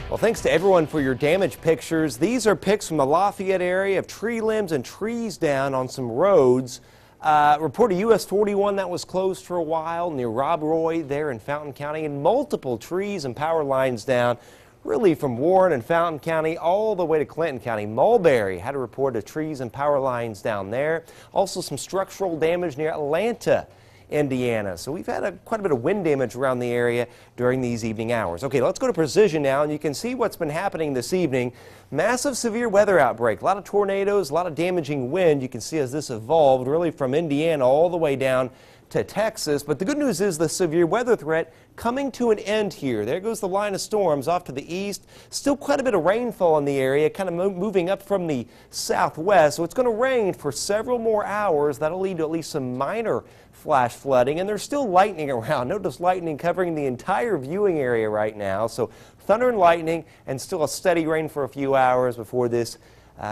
Well, thanks to everyone for your damage pictures. These are pics from the Lafayette area of tree limbs and trees down on some roads. Reported US 41 that was closed for a while near Rob Roy there in Fountain County, and multiple trees and power lines down really from Warren and Fountain County all the way to Clinton County. Mulberry had a report of trees and power lines down there. Also some structural damage near Atlanta, Indiana. So we've had quite a bit of wind damage around the area during these evening hours. Okay, let's go to precision now, and you can see what's been happening this evening. Massive severe weather outbreak, a lot of tornadoes, a lot of damaging wind. You can see as this evolved really from Indiana all the way down to Texas. But the good news is the severe weather threat coming to an end here. There goes the line of storms off to the east. Still quite a bit of rainfall in the area, kind of moving up from the southwest. So it's going to rain for several more hours. That'll lead to at least some minor flash flooding, and there's still lightning around. Notice lightning covering the entire viewing area right now. So thunder and lightning, and still a steady rain for a few hours before this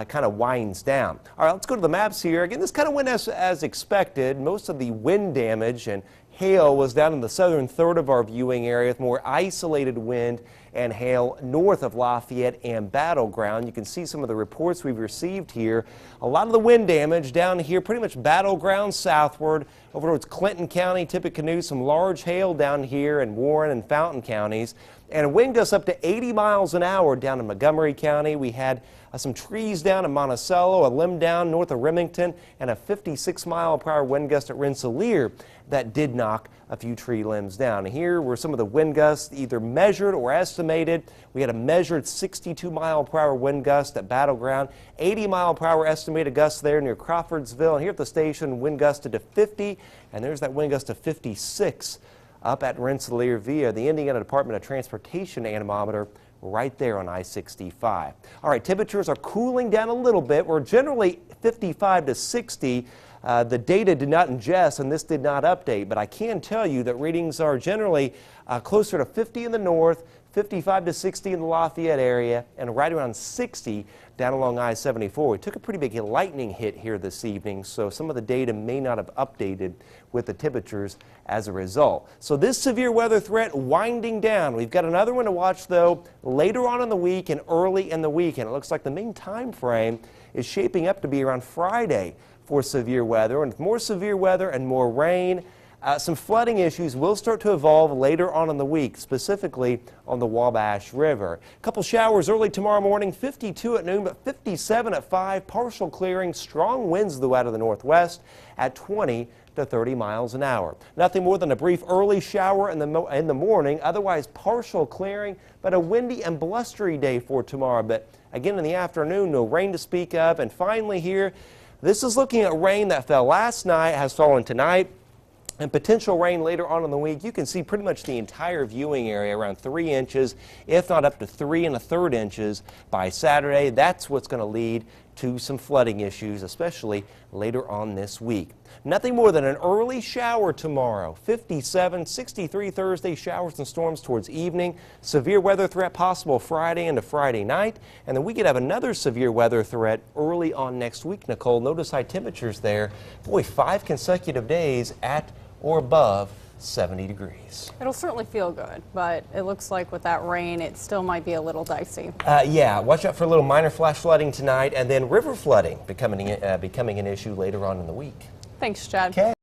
kind of winds down. All right, let's go to the maps here. Again, this kind of went as expected. Most of the wind damage and hail was down in the southern third of our viewing area, with more isolated wind and hail north of Lafayette and Battleground. You can see some of the reports we've received here. A lot of the wind damage down here, pretty much Battleground southward over towards Clinton County, Tippecanoe, some large hail down here in Warren and Fountain counties. And a wind gust up to 80 miles an hour down in Montgomery County. We had some trees down in Monticello, a limb down north of Remington, and a 56-mile-per-hour wind gust at Rensselaer that did knock a few tree limbs down. Here were some of the wind gusts either measured or estimated. We had a measured 62-mile-per-hour wind gust at Battleground, 80-mile-per-hour estimated gust there near Crawfordsville. And here at the station, wind gusted to 50, and there's that wind gust to 56 up at Rensselaer via the Indiana Department of Transportation anemometer right there on I-65. All right, temperatures are cooling down a little bit. We're generally 55 to 60. The data did not ingest, and this did not update, but I can tell you that readings are generally closer to 50 in the north, 55 to 60 in the Lafayette area, and right around 60 down along I-74. We took a pretty big lightning hit here this evening, so some of the data may not have updated with the temperatures as a result. So this severe weather threat winding down. We've got another one to watch, though, later on in the week and early in the weekend. It looks like the main time frame is shaping up to be around Friday for severe weather, and with more severe weather and more rain, some flooding issues will start to evolve later on in the week, specifically on the Wabash River. A couple showers early tomorrow morning, 52 at noon, but 57 at 5. Partial clearing, strong winds though out of the northwest at 20 to 30 miles an hour. Nothing more than a brief early shower in the morning, otherwise partial clearing, but a windy and blustery day for tomorrow. But again in the afternoon, no rain to speak of. And finally here, this is looking at rain that fell last night, has fallen tonight, and potential rain later on in the week. You can see pretty much the entire viewing area, around 3 inches, if not up to 3 1/3 inches by Saturday. That's what's going to lead to some flooding issues, especially later on this week. Nothing more than an early shower tomorrow. 57, 63 Thursday, showers and storms towards evening. Severe weather threat possible Friday into Friday night. And then we could have another severe weather threat early on next week, Nicole. Notice high temperatures there. Boy, 5 consecutive days at or above 70 degrees. It'll certainly feel good, but it looks like with that rain, it still might be a little dicey. Yeah, watch out for a little minor flash flooding tonight, and then river flooding becoming an issue later on in the week. Thanks, Chad. Okay.